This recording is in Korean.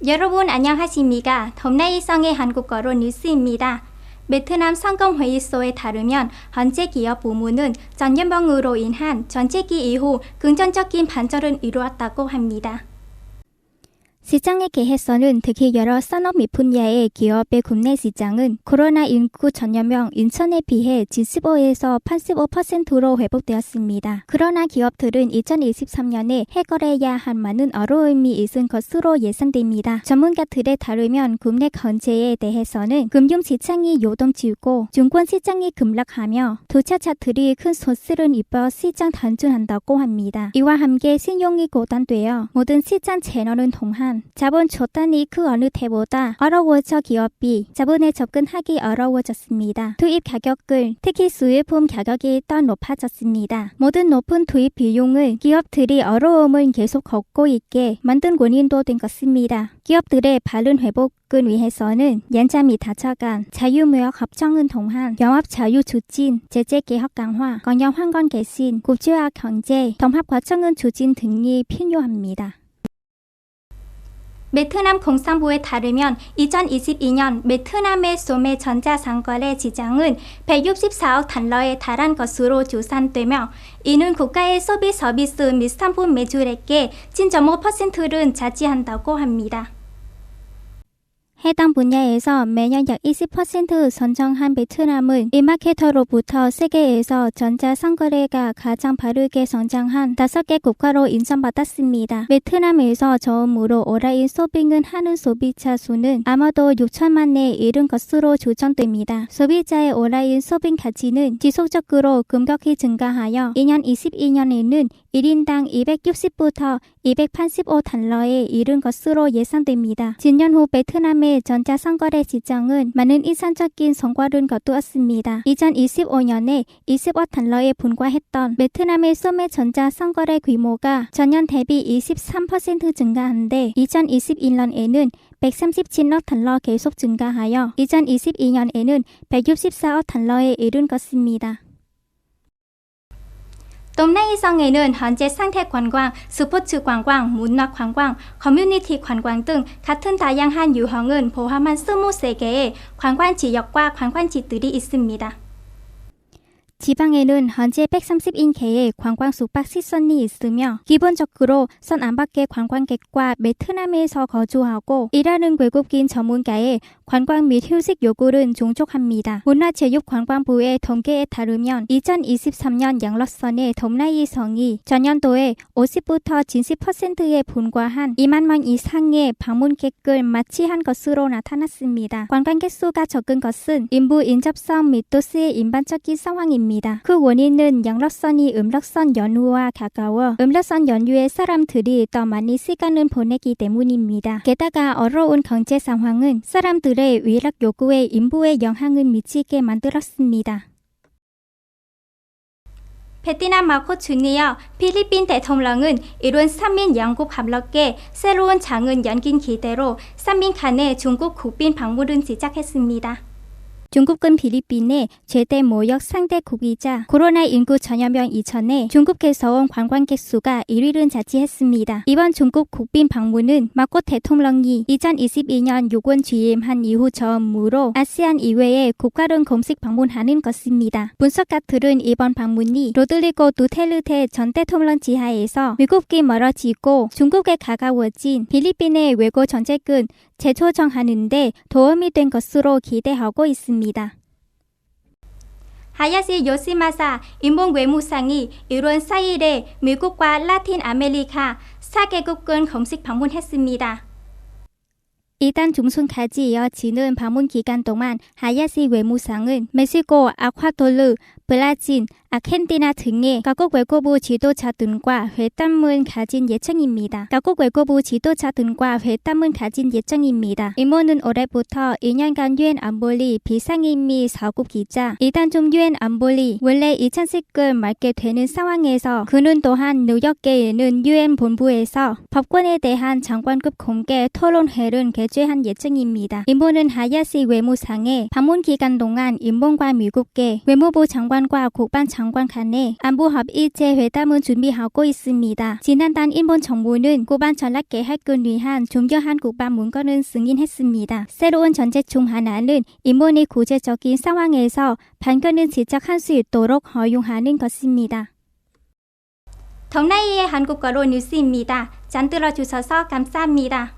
여러분 안녕하십니까? 덤나이성의 한국어로 뉴스입니다. 베트남 성공회의소에 따르면 현재 기업 부문은 전염병으로 인한 전체기 이후 긍정적인 반전을 이루었다고 합니다. 시장에 대해서는 특히 여러 산업미 분야의 기업의 국내 시장은 코로나19 전염병 인천에 비해 75에서 85%로 회복되었습니다. 그러나 기업들은 2023년에 해결해야 할 많은 어려움이 있은 것으로 예상됩니다. 전문가들에 따르면 국내 경제에 대해서는 금융시장이 요동치고 증권시장이 급락하며 투자자들이 큰 손실을 입어 시장 단준한다고 합니다. 이와 함께 신용이 고단되어 모든 시장 채널은 동한 자본 조달이 그 어느 때보다 어려워져 기업이 자본에 접근하기 어려워졌습니다. 투입 가격을 특히 수입품 가격이 더 높아졌습니다. 모든 높은 투입 비용을 기업들이 어려움을 계속 겪고 있게 만든 원인도 된 것입니다. 기업들의 바른 회복을 위해서는 연자 및 다차간 자유무역 협정은 동한 영업 자유 추진, 제재 개혁 강화, 경영 환경 개선, 국제화 경제, 통합 과정은 추진 등이 필요합니다. 베트남 공산부에 따르면 2022년 베트남의 소매 전자상거래 시장은 164억 달러에 달한 것으로 추산되며 이는 국가의 소비 서비스 및 상품 매출액의 7.5%를 차지한다고 합니다. 해당 분야에서 매년 약 20% 선정한 베트남은 이마케터로부터 세계에서 전자상거래가 가장 빠르게 성장한 5개 국가로 인정받았습니다. 베트남에서 처음으로 온라인 쇼핑을 하는 소비자 수는 아마도 6천만에 이른 것으로 추정됩니다. 소비자의 온라인 쇼핑 가치는 지속적으로 급격히 증가하여 2022년에는 1인당 260부터 285달러에 이른 것으로 예상됩니다. 진년 후 베트남의 전자상거래 시장은 많은 이상적인 성과를 거두었습니다. 2025년에 20억 달러에 불과했던 베트남의 소매 전자상거래 규모가 전년 대비 23% 증가한 데 2021년에는 137억 달러 계속 증가하여 2022년에는 164억 달러에 이른 것입니다. 돔나이성에는 현재 상태 관광, 스포츠 관광, 문화 관광, 커뮤니티 관광 등 같은 다양한 유형을 포함한 23개의 관광 지역과 관광지들이 있습니다. 지방에는 현재 130개의 관광 숙박 시설이 있으며 기본적으로 선 안팎의 관광객과 베트남에서 거주하고 일하는 외국인 전문가의 관광 및 휴식 요구는 종족합니다. 문화체육관광부의統計에 따르면 2023년 양로선의 돔나이성이 전년도에 50부터 70%에 불과한 2만 명 이상의 방문객을 마취한 것으로 나타났습니다. 관광객 수가 적은 것은 인부 인접성 및 도시의 일반적인 상황입니다. 그 원인은 양로선이 음력선 연휴와 가까워 음력선 연휴에 사람들이 더 많이 시간을 보내기 때문입니다. 게다가 어려운 경제 상황은 사람들의 위락 요구에 인부에 영향을 미치게 만들었습니다. 베트남 마코 주니어 필리핀 대통령은 이룬 삼민 양국 합력의 새로운 장은 연긴 기대로 삼민 간의 중국 국빈 방문을 시작했습니다. 중국은 필리핀의 최대 무역 상대국이자 코로나19 전염병 이전에 중국에서 온 관광객 수가 1위를 차지했습니다. 이번 중국 국빈 방문은 마코 대통령이 2022년 6월 취임한 이후 처음으로 아시안 이외의 국가를 공식 방문하는 것입니다. 분석가들은 이번 방문이 로드리고 두테르테 전 대통령 지하에서 미국이 멀어지고 중국에 가까워진 필리핀의 외교 정책을 재조정하는 데 도움이 된 것으로 기대하고 있습니다. 하야시 요시마사 인봉외무상이 이룬 4일에 미국과 라틴 아메리카 4개국을 공식 방문했습니다. 이달 중순까지 이어지는 방문 기간 동안 하야시 외무상은 멕시코, 에콰도르, 브라질, 아르헨티나 등의 각국 외교부 지도자들과 회담을 가진 예정입니다. 임원은 올해부터 2년간 유엔 안보리 비상임의 사국 기자 이단 중 유엔 안보리 원래 2010을 맡게 되는 상황에서 그는 또한 뉴욕에 있는 유엔 본부에서 법권에 대한 장관급 공개 토론회를 개최한 예정입니다. 임원은 하야시 외무상의 방문 기간 동안 일본과 미국의 외무부 장관 장관과 국방 장관 간의 안보 합의 재회담을 준비하고 있습니다. 지난달 일본 정부는 국방 전략 계획을 위한 중요한 국방 문건을 승인했습니다. 새로운 전책 중 하나는 일본의 구체적인 상황에서 반견을 지적할 수 있도록 허용하는 것입니다. 동나이의 한국어로 뉴스입니다. 잘 들어주셔서 감사합니다.